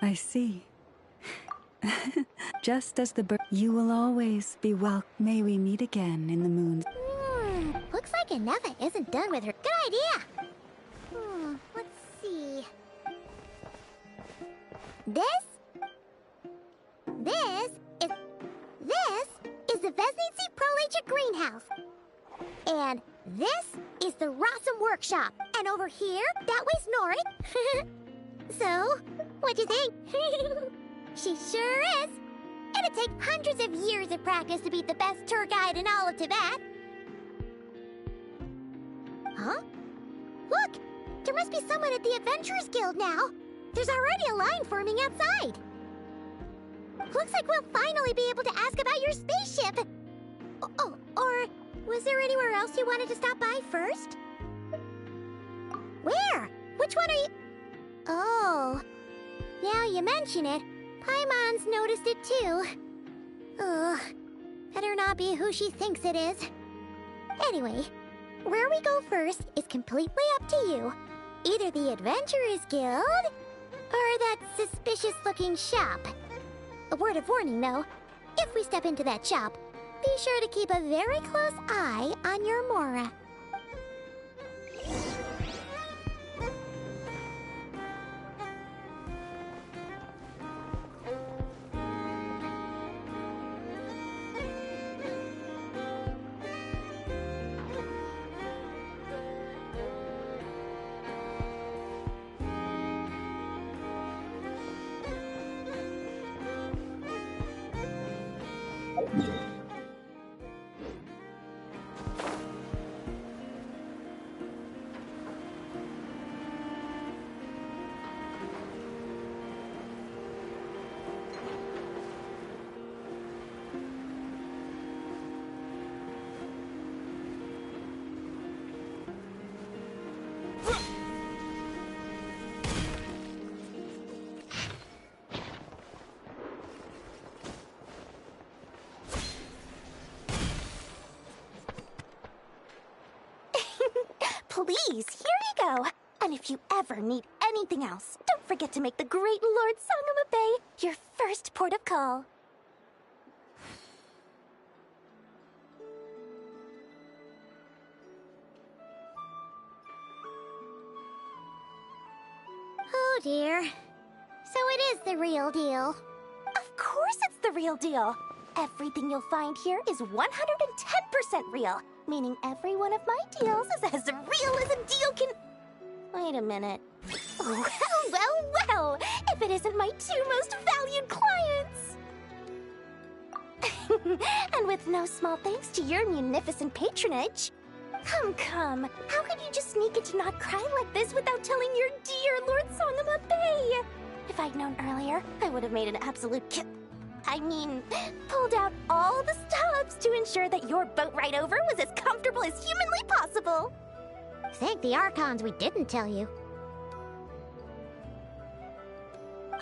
I see. Just as the bird, you will always be welcome. May we meet again in the moon's. Looks like Ineva isn't done with her. Good idea! Let's see. This is the Vesnitsi Prolegia greenhouse. And this is the Rossum workshop. And over here, that way's Norik. So, what'd you think? She sure is. It'd take hundreds of years of practice to be the best tour guide in all of Tibet. Huh? Look! There must be someone at the Adventurers Guild now. There's already a line forming outside. Looks like we'll finally be able to ask about your spaceship. Oh, or was there anywhere else you wanted to stop by first? Where? Which one are you... Oh, now you mention it, Paimon's noticed it too. Ugh, better not be who she thinks it is. Anyway, where we go first is completely up to you. Either the Adventurers Guild, or that suspicious-looking shop. A word of warning, though. If we step into that shop, be sure to keep a very close eye on your Mora. Please, here you go. And if you ever need anything else, don't forget to make the great Lord Sangama Bay your first port of call. Oh dear. So it is the real deal. Of course it's the real deal. Everything you'll find here is 110% real, meaning every one of my deals is as real as a deal can... Wait a minute. Well, if it isn't my two most valued clients! And with no small thanks to your munificent patronage. Come, how could you just sneak into Nod-Krai like this without telling your dear Lord Sangama Bay? If I'd known earlier, I would have made an absolute pulled out all the stops to ensure that your boat ride over was as comfortable as humanly possible. Thank the Archons we didn't tell you.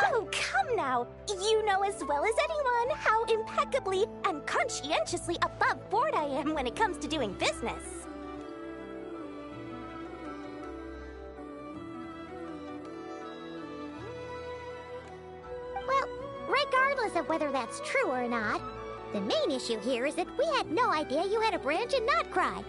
Oh, come now! You know as well as anyone how impeccably and conscientiously above board I am when it comes to doing business. Well, regardless of whether that's true or not, the main issue here is that we had no idea you had a branch in Nod-Krai.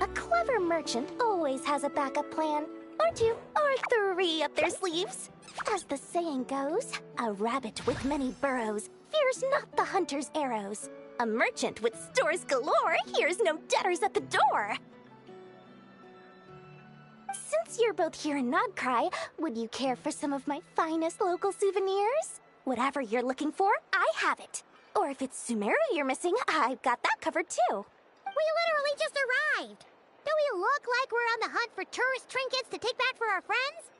A clever merchant always has a backup plan, or two, or three up their sleeves. As the saying goes, a rabbit with many burrows fears not the hunter's arrows. A merchant with stores galore hears no debtors at the door. Since you're both here in Nod-Krai, would you care for some of my finest local souvenirs? Whatever you're looking for, I have it. Or if it's Sumeru you're missing, I've got that covered too. We literally just arrived. Do we look like we're on the hunt for tourist trinkets to take back for our friends?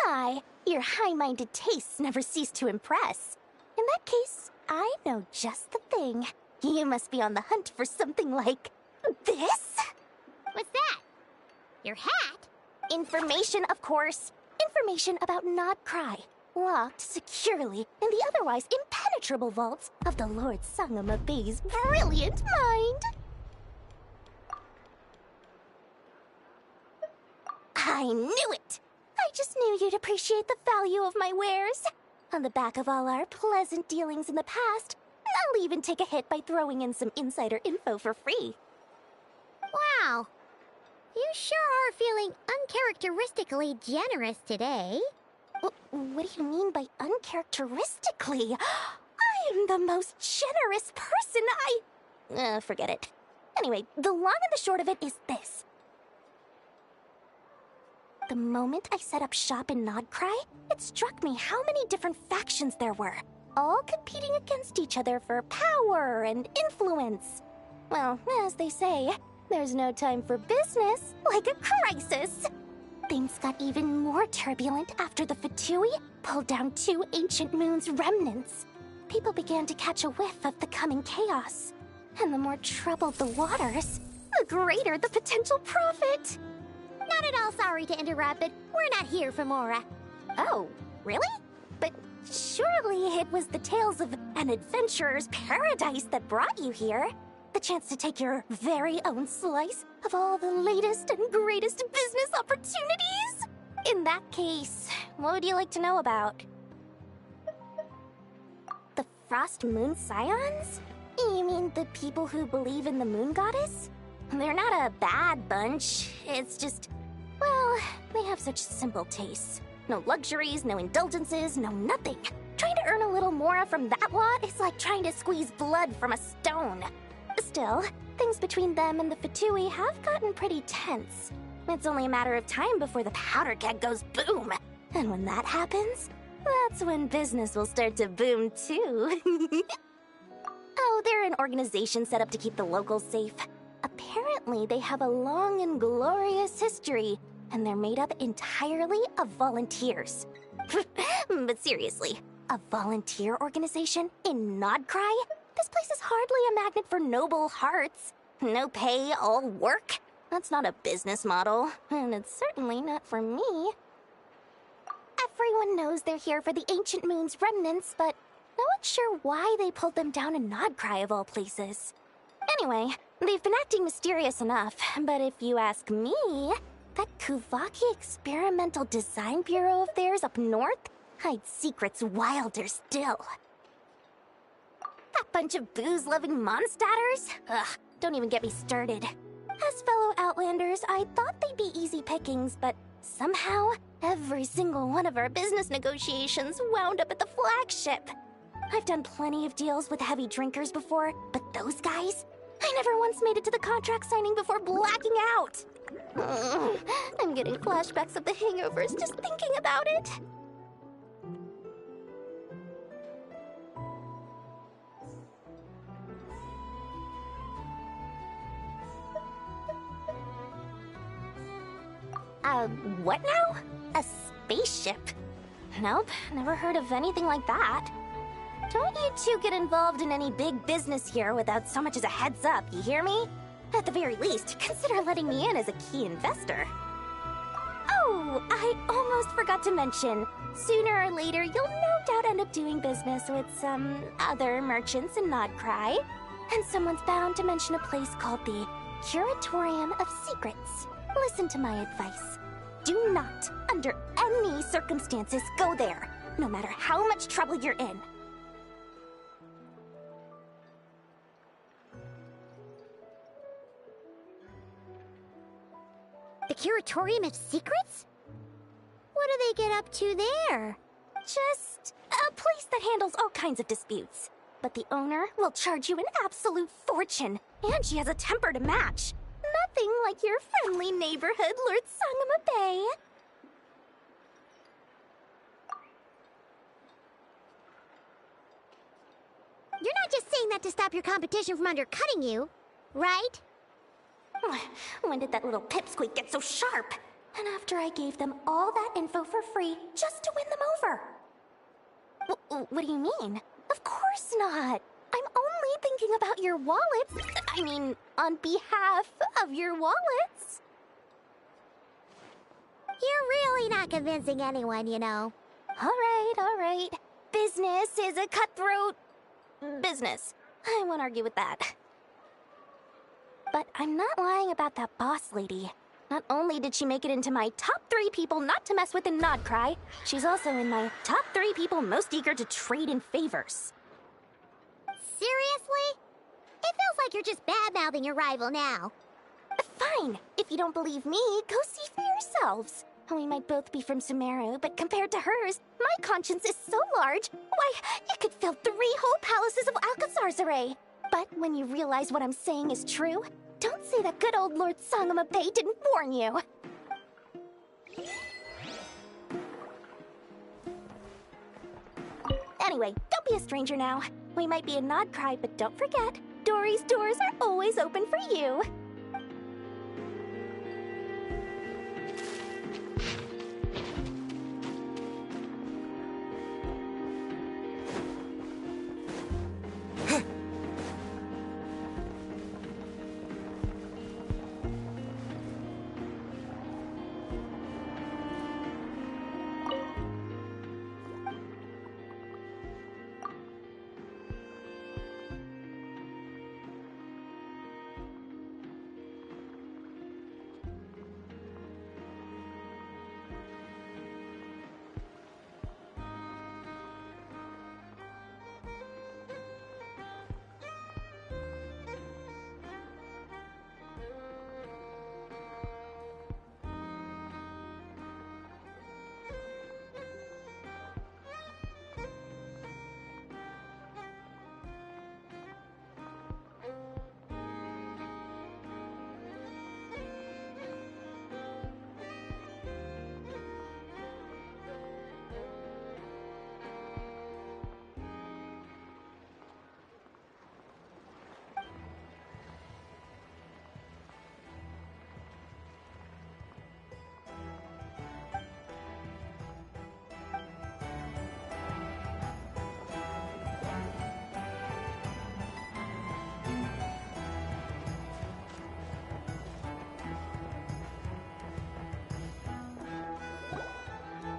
My, your high-minded tastes never cease to impress. In that case, I know just the thing. You must be on the hunt for something like this? What's that? Your hat? Information, of course. Information about Nod-Krai, locked securely in the otherwise impenetrable vaults of the Lord Sangama Bay's brilliant mind. I knew it! I just knew you'd appreciate the value of my wares. On the back of all our pleasant dealings in the past, I'll even take a hit by throwing in some insider info for free. Wow. You sure are feeling uncharacteristically generous today. What do you mean by uncharacteristically? I am the most generous person forget it. Anyway, the long and the short of it is this. The moment I set up shop in Nod-Krai, it struck me how many different factions there were, all competing against each other for power and influence. Well, as they say, there's no time for business like a crisis. Things got even more turbulent after the Fatui pulled down 2 ancient moon's remnants. People began to catch a whiff of the coming chaos. And the more troubled the waters, the greater the potential profit. Not at all sorry to interrupt, but we're not here for Mora. Oh, really? But surely it was the tales of an adventurer's paradise that brought you here. The chance to take your very own slice of all the latest and greatest business opportunities? In that case, what would you like to know about? The Frost Moon Scions? You mean the people who believe in the moon goddess? They're not a bad bunch. It's just, well, they have such simple tastes. No luxuries, no indulgences, no nothing. Trying to earn a little more from that lot is like trying to squeeze blood from a stone. Still, things between them and the Fatui have gotten pretty tense. It's only a matter of time before the powder keg goes boom. And when that happens, that's when business will start to boom too. Oh, they're an organization set up to keep the locals safe. Apparently, they have a long and glorious history, and they're made up entirely of volunteers. But seriously, a volunteer organization in Nod-Krai? This place is hardly a magnet for noble hearts. No pay, all work. That's not a business model, and it's certainly not for me. Everyone knows they're here for the Ancient Moon's remnants, but no one's sure why they pulled them down in Nod-Krai of all places. Anyway, they've been acting mysterious enough, but if you ask me, that Kuvaki Experimental Design Bureau of theirs up north hides secrets wilder still. That bunch of booze-loving monstators? Ugh, don't even get me started. As fellow Outlanders, I thought they'd be easy pickings, but somehow, every single one of our business negotiations wound up at the flagship. I've done plenty of deals with heavy drinkers before, but those guys? I never once made it to the contract signing before blacking out. I'm getting flashbacks of the hangovers just thinking about it. What now? A spaceship? Nope, never heard of anything like that. Don't you two get involved in any big business here without so much as a heads up, you hear me? At the very least, consider letting me in as a key investor. Oh, I almost forgot to mention. Sooner or later, you'll no doubt end up doing business with some other merchants in Nod-Krai. And someone's bound to mention a place called the Curatorium of Secrets. Listen to my advice. Do not, under any circumstances, go there, no matter how much trouble you're in. The Curatorium of Secrets? What do they get up to there? Just a place that handles all kinds of disputes. But the owner will charge you an absolute fortune, and she has a temper to match. Nothing like your friendly neighborhood, Lord Sangama Bay. You're not just saying that to stop your competition from undercutting you, right? When did that little pipsqueak get so sharp? And after I gave them all that info for free just to win them over. What do you mean? Of course not. I'm only thinking about your wallets. I mean, on behalf of your wallets. You're really not convincing anyone, you know. All right. Business is a cutthroat business. I won't argue with that. But I'm not lying about that boss lady. Not only did she make it into my top 3 people not to mess with in Nod-Krai, she's also in my top 3 people most eager to trade in favors. Seriously? It feels like you're just bad-mouthing your rival now. Fine. If you don't believe me, go see for yourselves. We might both be from Sumeru, but compared to hers, my conscience is so large, why, it could fill 3 whole palaces of Alcazar's. But when you realize what I'm saying is true, don't say that good old Lord Sangamabe didn't warn you. Anyway, don't be a stranger now. We might be a Nod-Krai, but don't forget, Dory's doors are always open for you.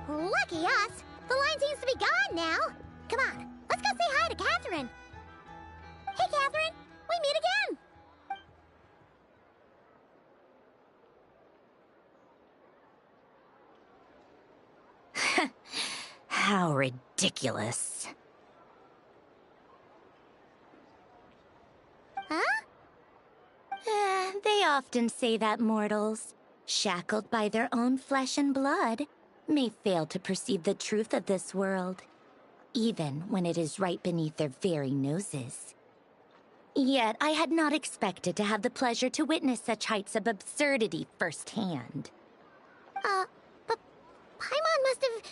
Lucky us! The line seems to be gone now. Come on, let's go say hi to Catherine. Hey, Catherine! We meet again! How ridiculous. Huh? They often say that mortals, shackled by their own flesh and blood, may fail to perceive the truth of this world, even when it is right beneath their very noses. Yet I had not expected to have the pleasure to witness such heights of absurdity firsthand. But Paimon must have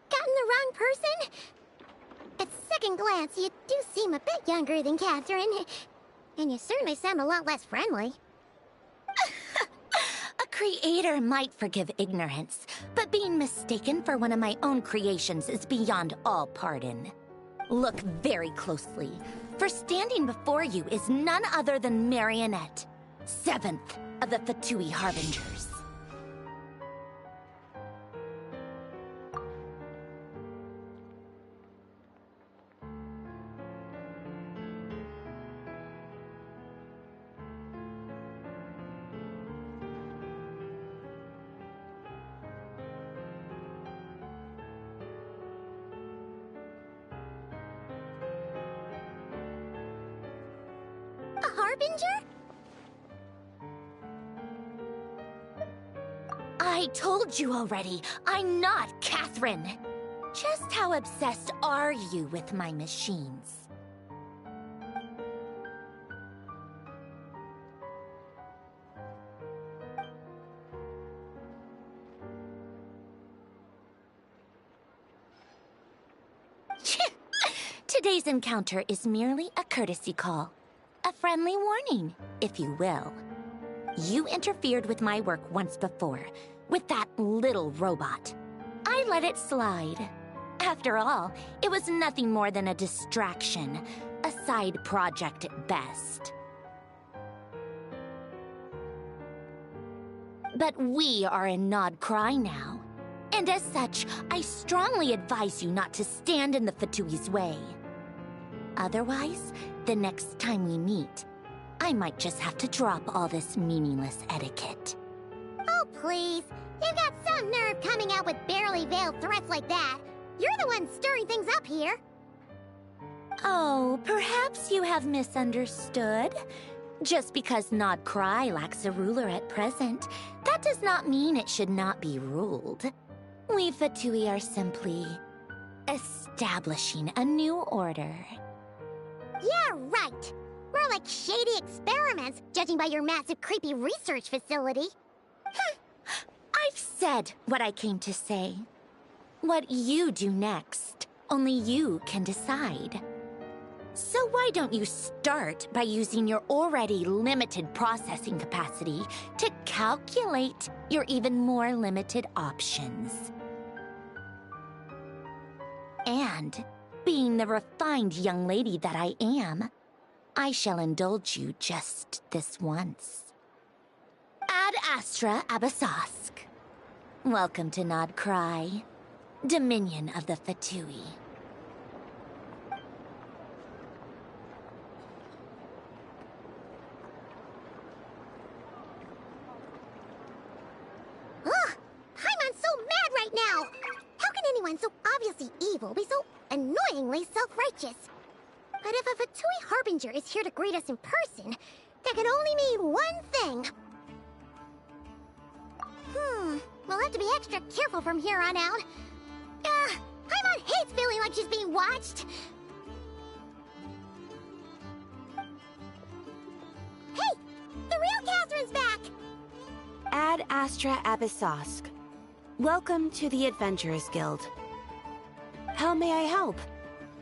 gotten the wrong person. At second glance, you do seem a bit younger than Catherine. And you certainly sound a lot less friendly. A creator might forgive ignorance, but being mistaken for one of my own creations is beyond all pardon. Look very closely, for standing before you is none other than Marionette, 7th of the Fatui Harbingers. A harbinger? I told you already, I'm not Catherine. Just how obsessed are you with my machines? Today's encounter is merely a courtesy call. A friendly warning, if you will. You interfered with my work once before, with that little robot. I let it slide. After all, it was nothing more than a distraction, a side project at best. But we are in Nod-Krai now, and as such, I strongly advise you not to stand in the Fatui's way. Otherwise, the next time we meet, I might just have to drop all this meaningless etiquette. please. You've got some nerve coming out with barely veiled threats like that. You're the one stirring things up here. Oh, perhaps you have misunderstood. Just because Nod-Krai lacks a ruler at present, that does not mean it should not be ruled. We Fatui are simply establishing a new order. Yeah, right. We're like shady experiments, judging by your massive creepy research facility. I've said what I came to say. What you do next, only you can decide. So why don't you start by using your already limited processing capacity to calculate your even more limited options? And, being the refined young lady that I am, I shall indulge you just this once. Ad Astra Abyssosque. Welcome to Nod-Krai, Dominion of the Fatui. Ugh! Paimon's so mad right now! How can anyone so obviously evil be so annoyingly self-righteous? But if a Fatui Harbinger is here to greet us in person, that can only mean one thing. We'll have to be extra careful from here on out. Paimon hates feeling like she's being watched. Hey! The real Catherine's back! Ad Astra Abyssosque. Welcome to the Adventurers Guild. How may I help?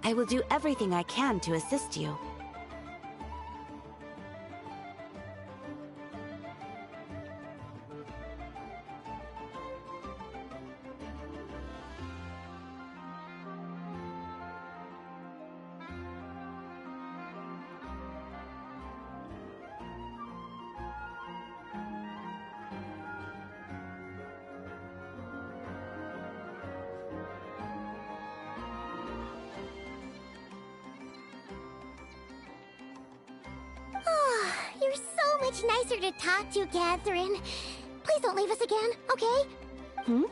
I will do everything I can to assist you. You're so much nicer to talk to, Catherine. Please don't leave us again, okay? Hmm?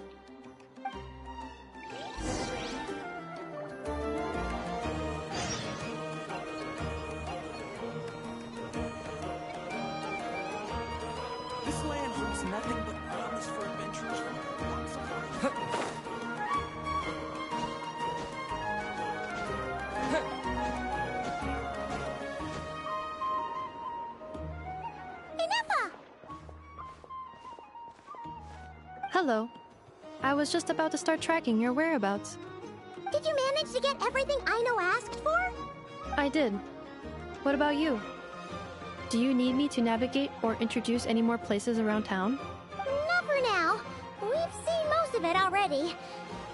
This land holds nothing but promise for adventurers from walks of life. Hello. I was just about to start tracking your whereabouts. Did you manage to get everything Aino asked for? I did. What about you? Do you need me to navigate or introduce any more places around town? Not for now. We've seen most of it already.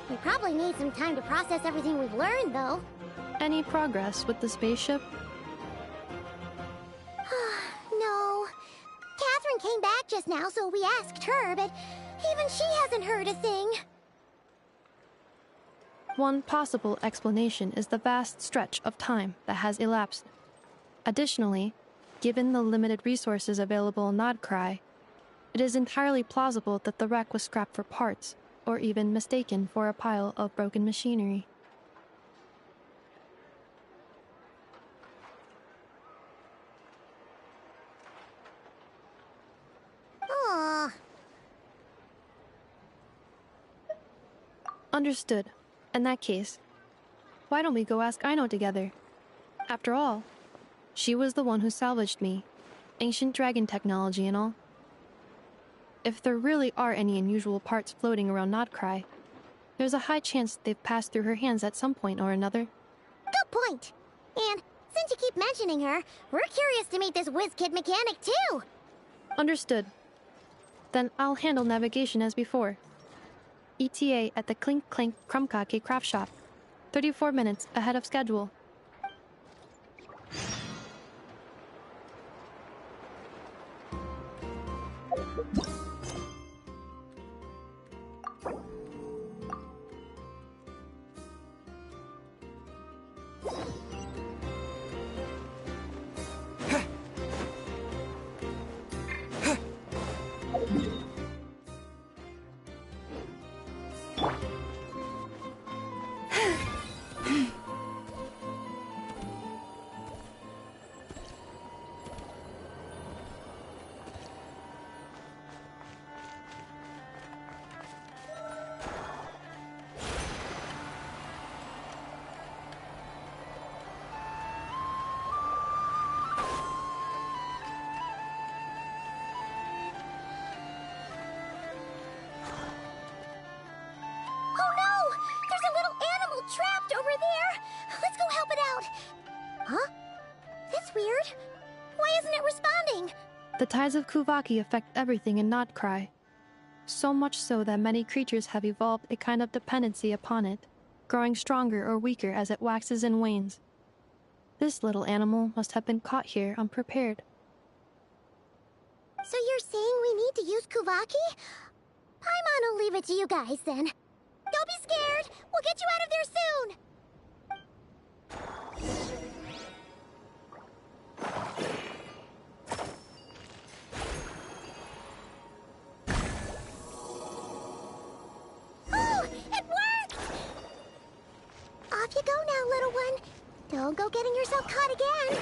We probably need some time to process everything we've learned, though. Any progress with the spaceship? No. Catherine came back just now, so we asked her, but even she hasn't heard a thing. One possible explanation is the vast stretch of time that has elapsed. Additionally, given the limited resources available in Nod-Krai, it is entirely plausible that the wreck was scrapped for parts, or even mistaken for a pile of broken machinery. Aw. Understood. In that case, why don't we go ask Aino together? After all, she was the one who salvaged me. Ancient dragon technology and all. If there really are any unusual parts floating around Nod-Krai, there's a high chance they've passed through her hands at some point or another. Good point. And since you keep mentioning her, we're curious to meet this whiz-kid mechanic, too. Understood. Then I'll handle navigation as before. ETA at the Clink Clank Krumkake craft shop. 34 minutes ahead of schedule. Oh no! There's a little animal trapped over there! Let's go help it out! Huh? That's weird. Why isn't it responding? The tides of Kuvaki affect everything in Nod-Krai. So much so that many creatures have evolved a kind of dependency upon it, growing stronger or weaker as it waxes and wanes. This little animal must have been caught here unprepared. So you're saying we need to use Kuvaki? Paimon will leave it to you guys then. Don't be scared! We'll get you out of there soon! Oh! It worked! Off you go now, little one. Don't go getting yourself caught again.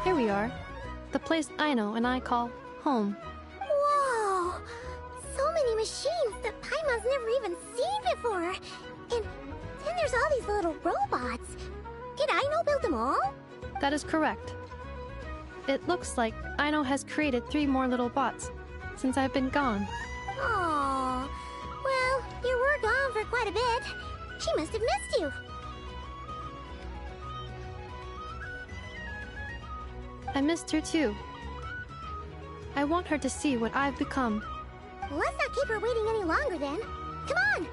Here we are. The place I know and I call home. Whoa! So many machines that Paimon's never even seen before! And then there's all these little robots. Did Aino build them all? That is correct. It looks like Aino has created 3 more little bots since I've been gone. Aww. Well, you were gone for quite a bit. She must have missed you. I missed her too. I want her to see what I've become. Let's not keep her waiting any longer then. Come on!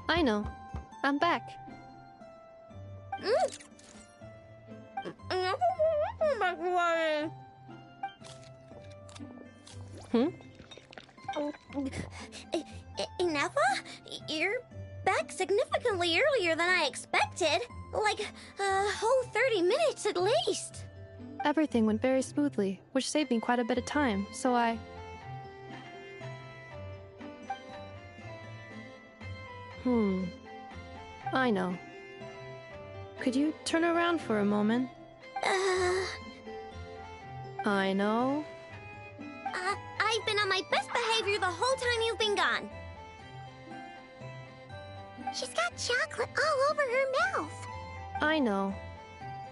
I know. I'm back. Hmm? Ineffa? You're back significantly earlier than I expected. Like a whole 30 minutes at least. Everything went very smoothly, which saved me quite a bit of time, so I know. Could you turn around for a moment? I know. I've been on my best behavior the whole time you've been gone. She's got chocolate all over her mouth. I know.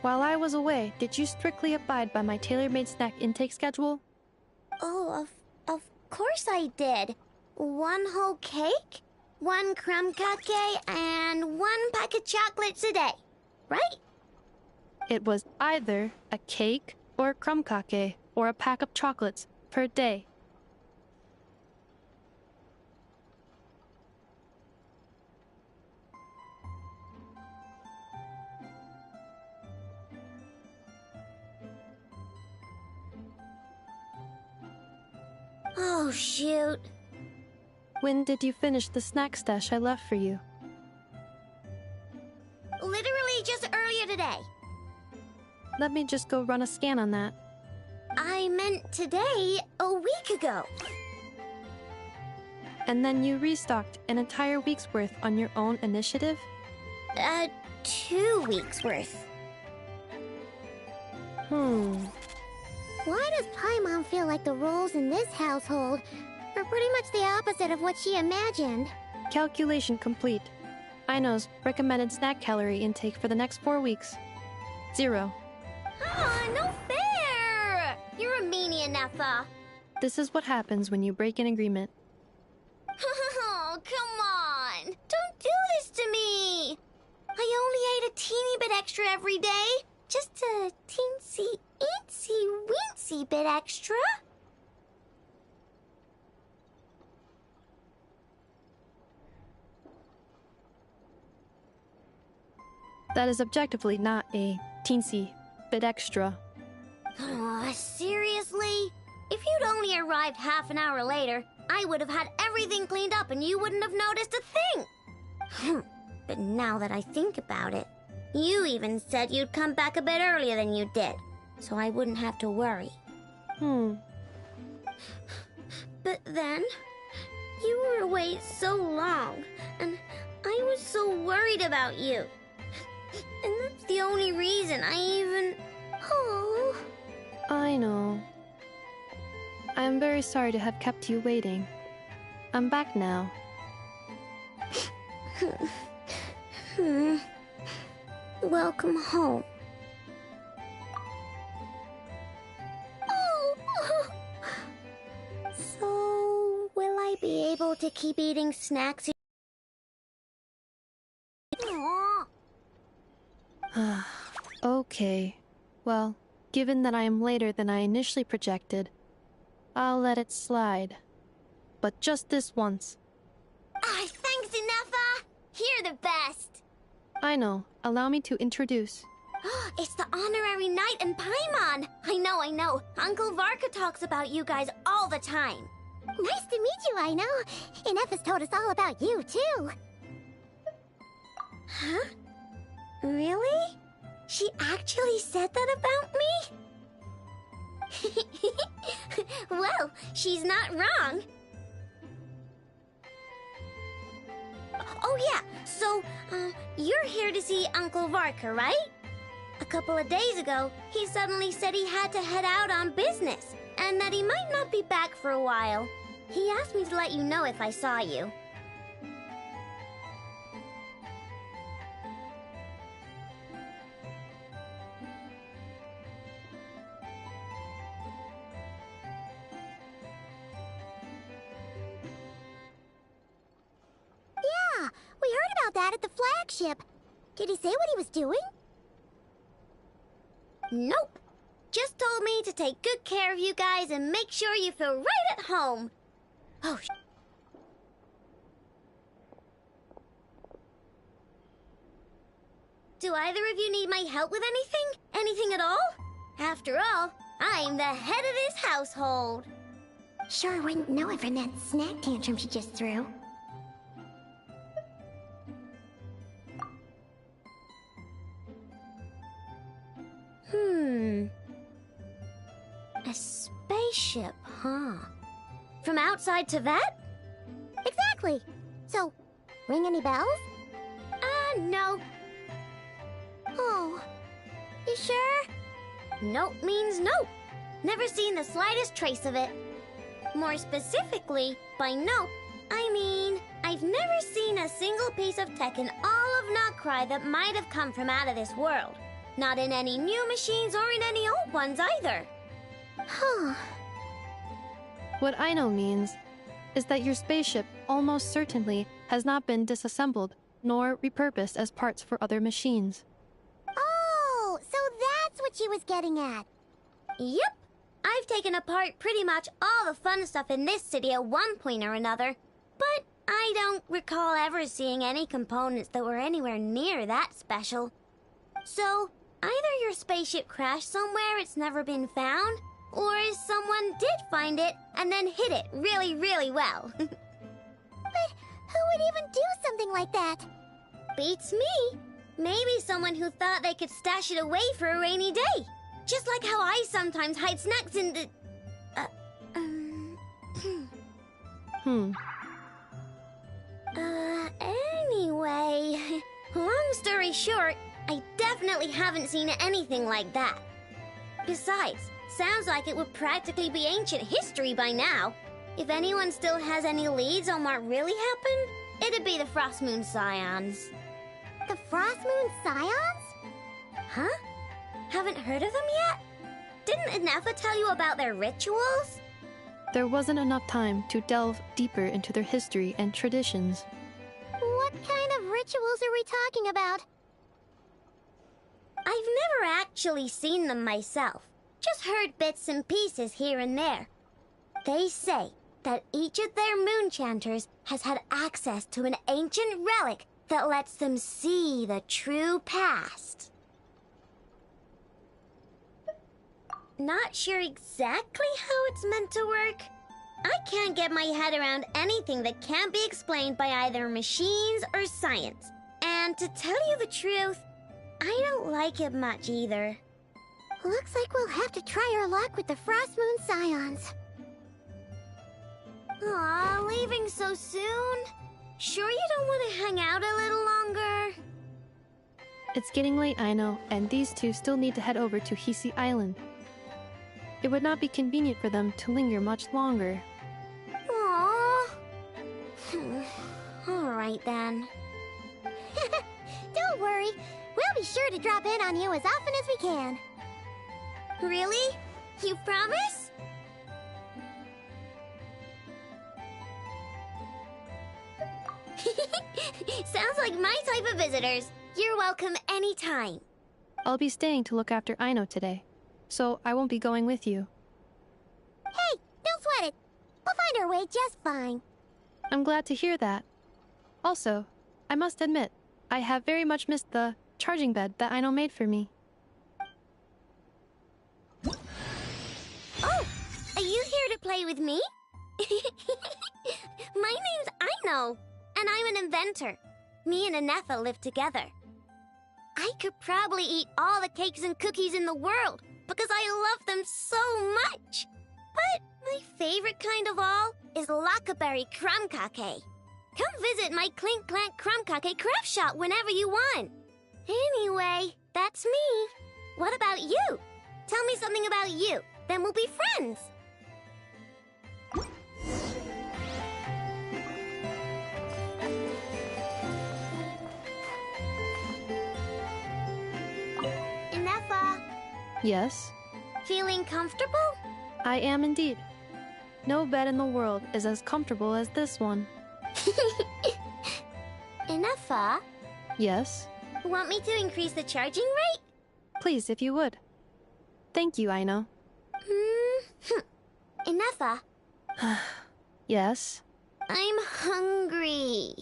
While I was away, did you strictly abide by my tailor-made snack intake schedule? Oh, of course I did. 1 whole cake, 1 crumb cake, and 1 pack of chocolates a day. Right? It was either a cake or a crumb cake or a pack of chocolates per day. Oh, shoot. When did you finish the snack stash I left for you? Literally just earlier today. Let me just go run a scan on that. I meant today, a week ago. And then you restocked an entire week's worth on your own initiative? 2 weeks worth. Why does Paimon feel like the roles in this household are pretty much much the opposite of what she imagined. Calculation complete. Ino's recommended snack calorie intake for the next 4 weeks. 0. Ah, no fair! You're a meanie, Neffa. This is what happens when you break an agreement. Oh, come on! Don't do this to me! I only ate a teeny bit extra every day. Just a teensy, eensy, weensy bit extra. That is objectively not a teensy bit extra. Oh, seriously? If you'd only arrived half an hour later, I would have had everything cleaned up and you wouldn't have noticed a thing. But now that I think about it, you even said you'd come back a bit earlier than you did, so I wouldn't have to worry. But then, you were away so long, and I was so worried about you. And that's the only reason I even... Oh... I know. I am very sorry to have kept you waiting. I'm back now. Welcome home. Oh! So, will I be able to keep eating snacks? Aw. Okay. Well, given that I am later than I initially projected, I'll let it slide. But just this once. Ah, thanks, Neffa! You're the best! I know. Allow me to introduce. It's the honorary knight and Paimon! I know. Uncle Varka talks about you guys all the time. Nice to meet you, I know. And Neffa's told us all about you, too. Huh? Really? She actually said that about me? Well, she's not wrong. Oh yeah, so, you're here to see Uncle Varka, right? A couple of days ago, he suddenly said he had to head out on business, and that he might not be back for a while. He asked me to let you know if I saw you. Yeah, we heard about that at the flagship. Did he say what he was doing? Nope. Just told me to take good care of you guys and make sure you feel right at home. Oh, do either of you need my help with anything? Anything at all? After all, I'm the head of this household. Sure wouldn't know it from that snack tantrum she just threw. A spaceship, huh? From outside to that? Exactly. So, ring any bells? No. Oh, you sure? Nope means nope. Never seen the slightest trace of it. More specifically, by nope, I mean, I've never seen a single piece of tech in all of Nod-Krai that might have come from out of this world. Not in any new machines or in any old ones either. Huh. What I know means is that your spaceship almost certainly has not been disassembled nor repurposed as parts for other machines. Oh, so that's what she was getting at. Yep. I've taken apart pretty much all the fun stuff in this city at one point or another, but I don't recall ever seeing any components that were anywhere near that special. So, either your spaceship crashed somewhere it's never been found, or someone did find it and then hid it really, really well. But who would even do something like that? Beats me. Maybe someone who thought they could stash it away for a rainy day. Just like how I sometimes hide snacks in the... Anyway... Long story short, I definitely haven't seen anything like that. Besides, sounds like it would practically be ancient history by now. If anyone still has any leads on what really happened, it'd be the Frost Moon Scions. The Frost Moon Scions? Huh? Haven't heard of them yet? Didn't Inefa tell you about their rituals? There wasn't enough time to delve deeper into their history and traditions. What kind of rituals are we talking about? I've never actually seen them myself. Just heard bits and pieces here and there. They say that each of their moon chanters has had access to an ancient relic that lets them see the true past. Not sure exactly how it's meant to work. I can't get my head around anything that can't be explained by either machines or science. And to tell you the truth, I don't like it much either. Looks like we'll have to try our luck with the Frost Moon Scions. Aw, leaving so soon? Sure you don't want to hang out a little longer? It's getting late, I know, and these two still need to head over to Hisi Island. It would not be convenient for them to linger much longer. Aww. Alright then. Don't worry. We'll be sure to drop in on you as often as we can. Really? You promise? Sounds like my type of visitors. You're welcome anytime. I'll be staying to look after Aino today, so I won't be going with you. Hey, don't sweat it. We'll find our way just fine. I'm glad to hear that. Also, I must admit, I have very much missed the charging bed that Aino made for me. Oh, are you here to play with me? My name's Aino, and I'm an inventor. Me and Inefa live together. I could probably eat all the cakes and cookies in the world because I love them so much. But my favorite kind of all is Lackaberry Crumb Cake. Come visit my Clink Clank Crumb Cake craft shop whenever you want. Anyway, that's me. What about you? Tell me something about you, then we'll be friends. Inefa, Yes, feeling comfortable? I am indeed. No bed in the world is as comfortable as this one. Inefa, Yes, want me to increase the charging rate? please, if you would. Thank you, Aino. Inefa, Yes. I'm hungry.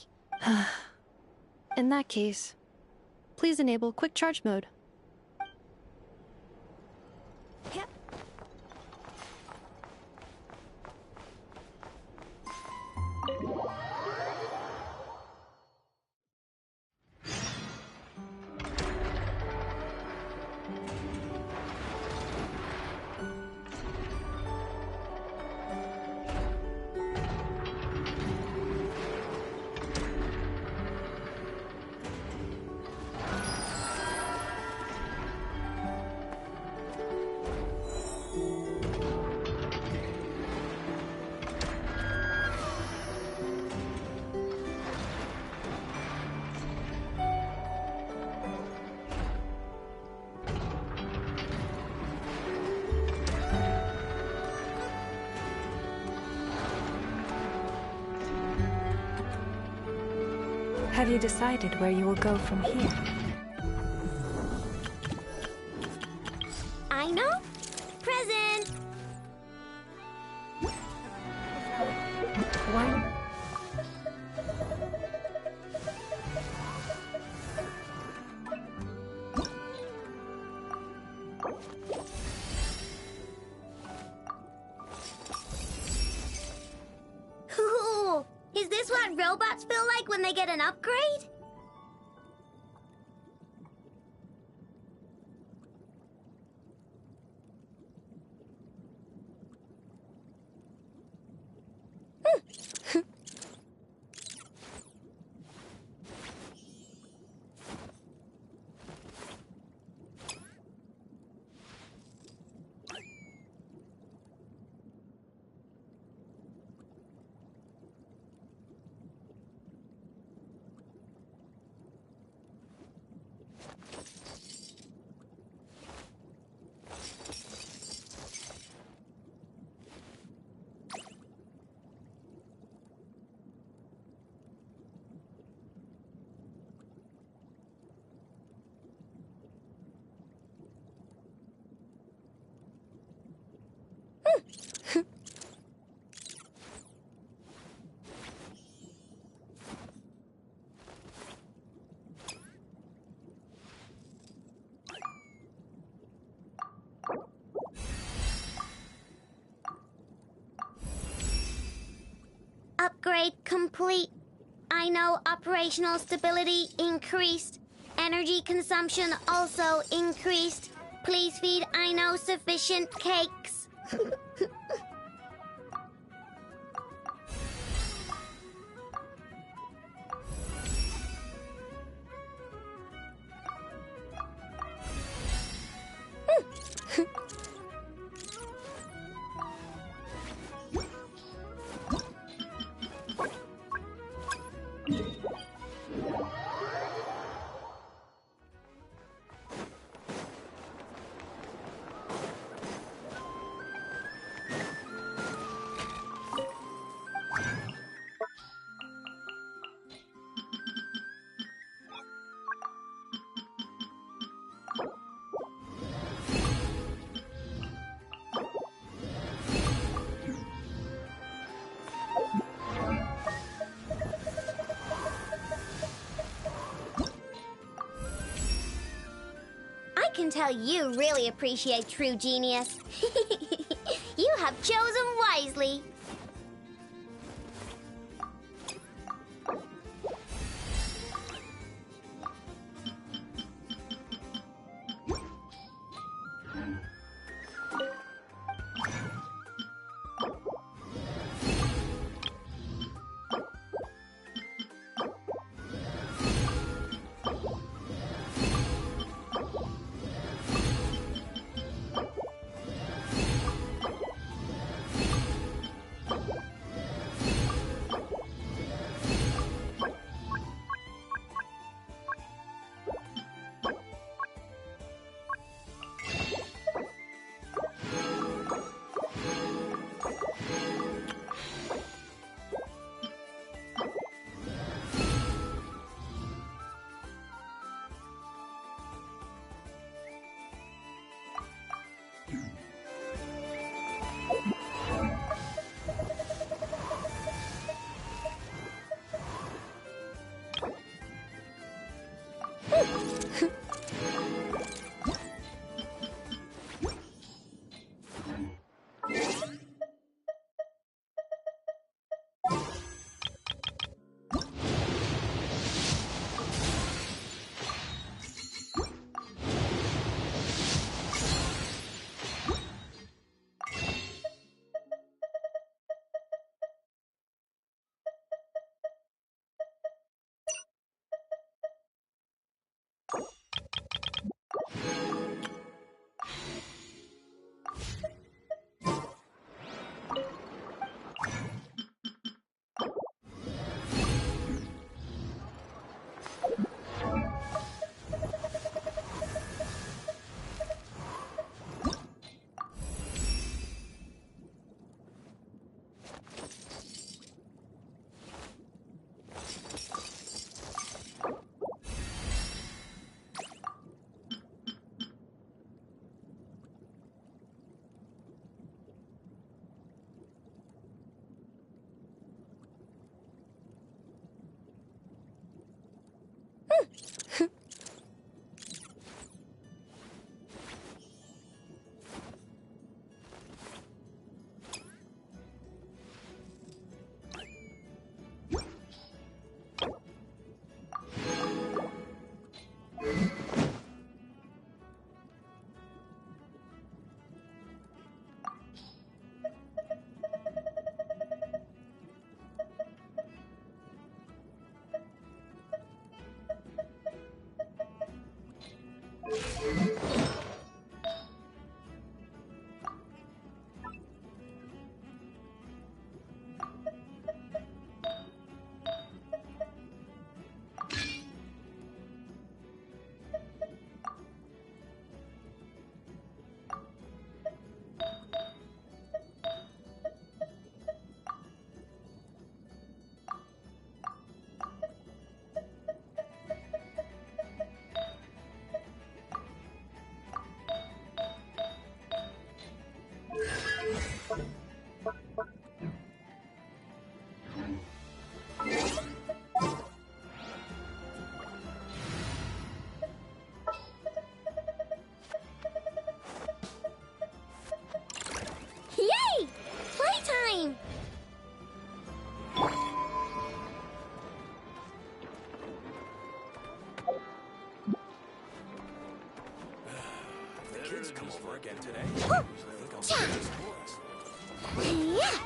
In that case, please enable quick charge mode. Yep. Have you decided where you will go from here? Aino? Present! Why? Ooh, is this what robots feel like when they get an upgrade? Upgrade complete. I know operational stability increased. Energy consumption also increased. Please feed I know sufficient cakes. I can tell you really appreciate true genius. You have chosen wisely. for again today. I think I'll see these boys. Yeah.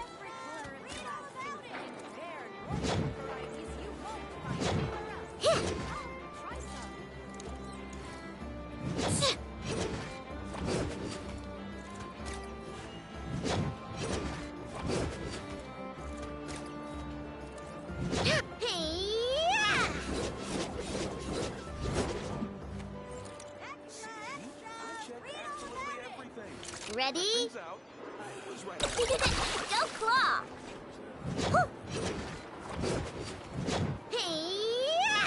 Ready? I was right. Go claw! Hey-ya!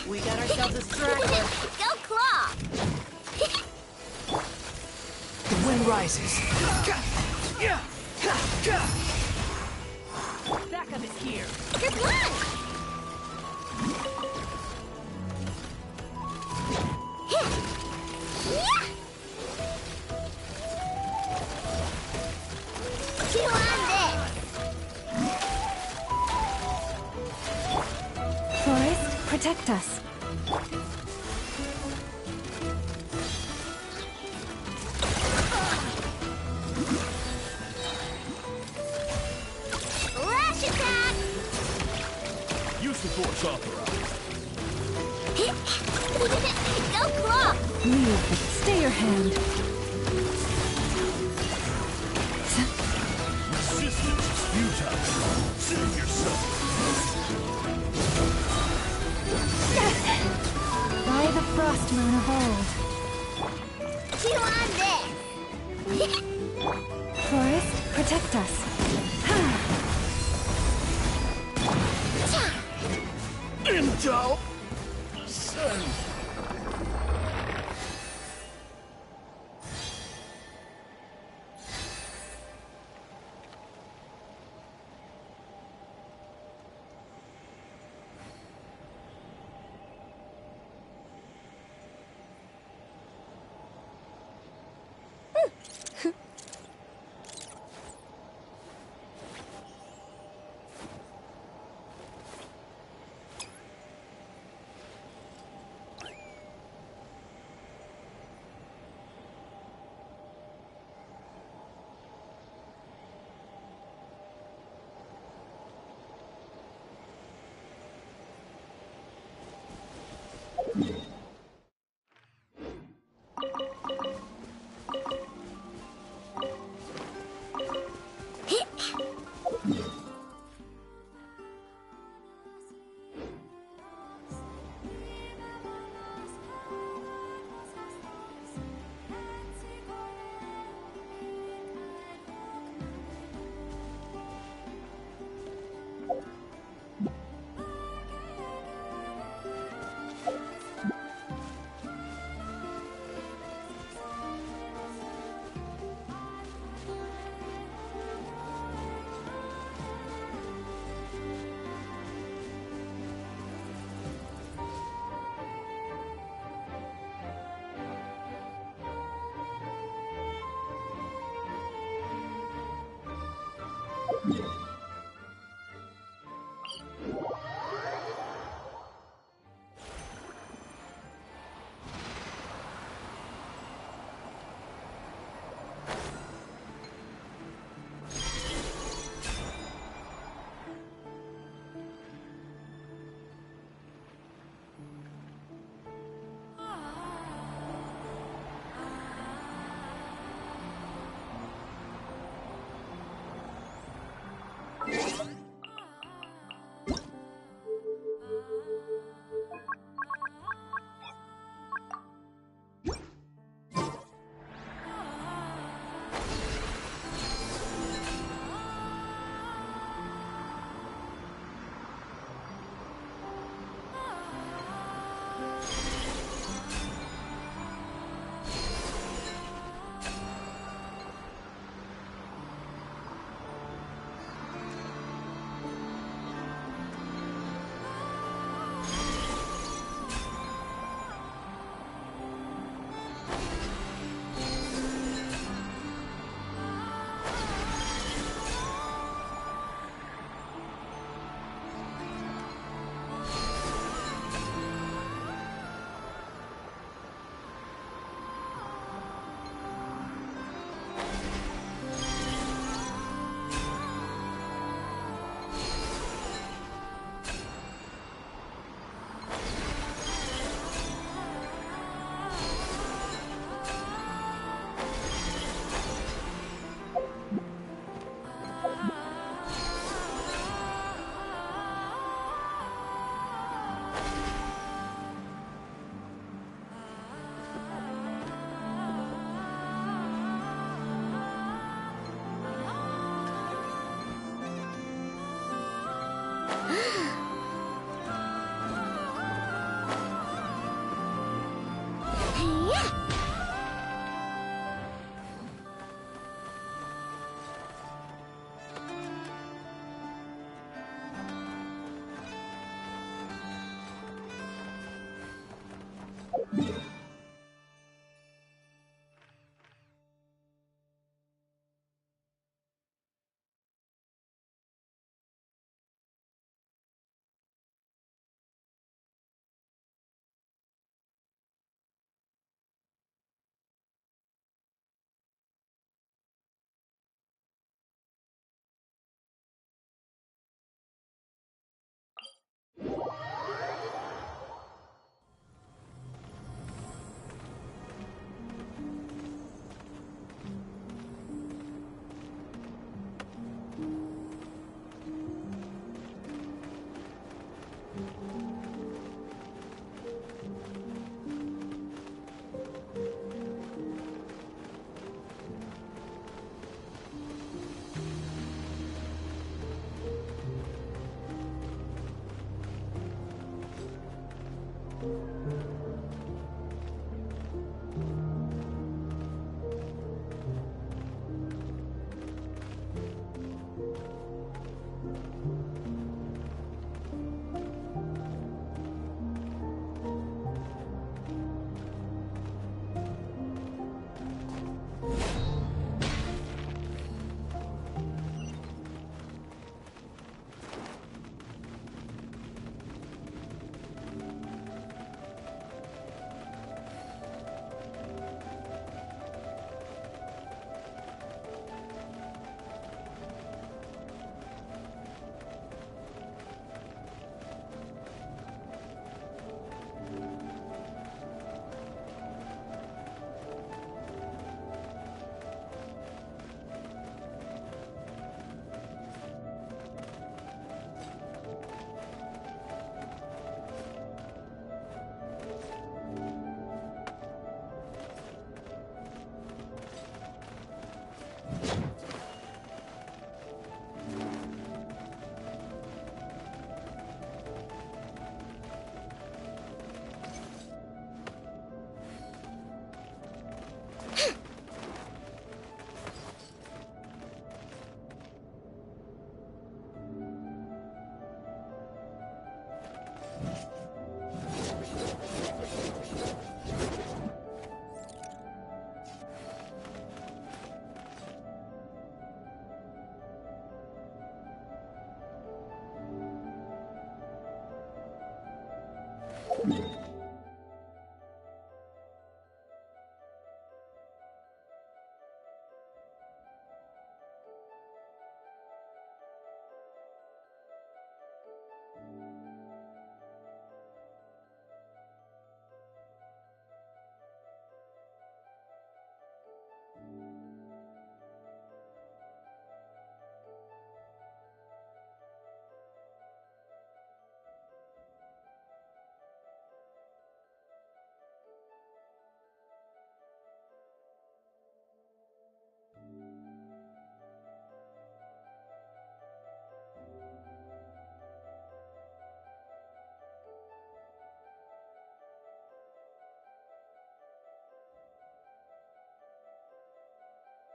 We got ourselves a straggler. Go claw! The wind rises. Backup is here. Good luck! Chew on this! Forest, protect us. Lash attack! Use the force authorized. Go claw! Leave, but stay your hand. Resistance is futile. Save yourself. By the frost moon of old. Chew on this! Forest, protect us. Intel. Send.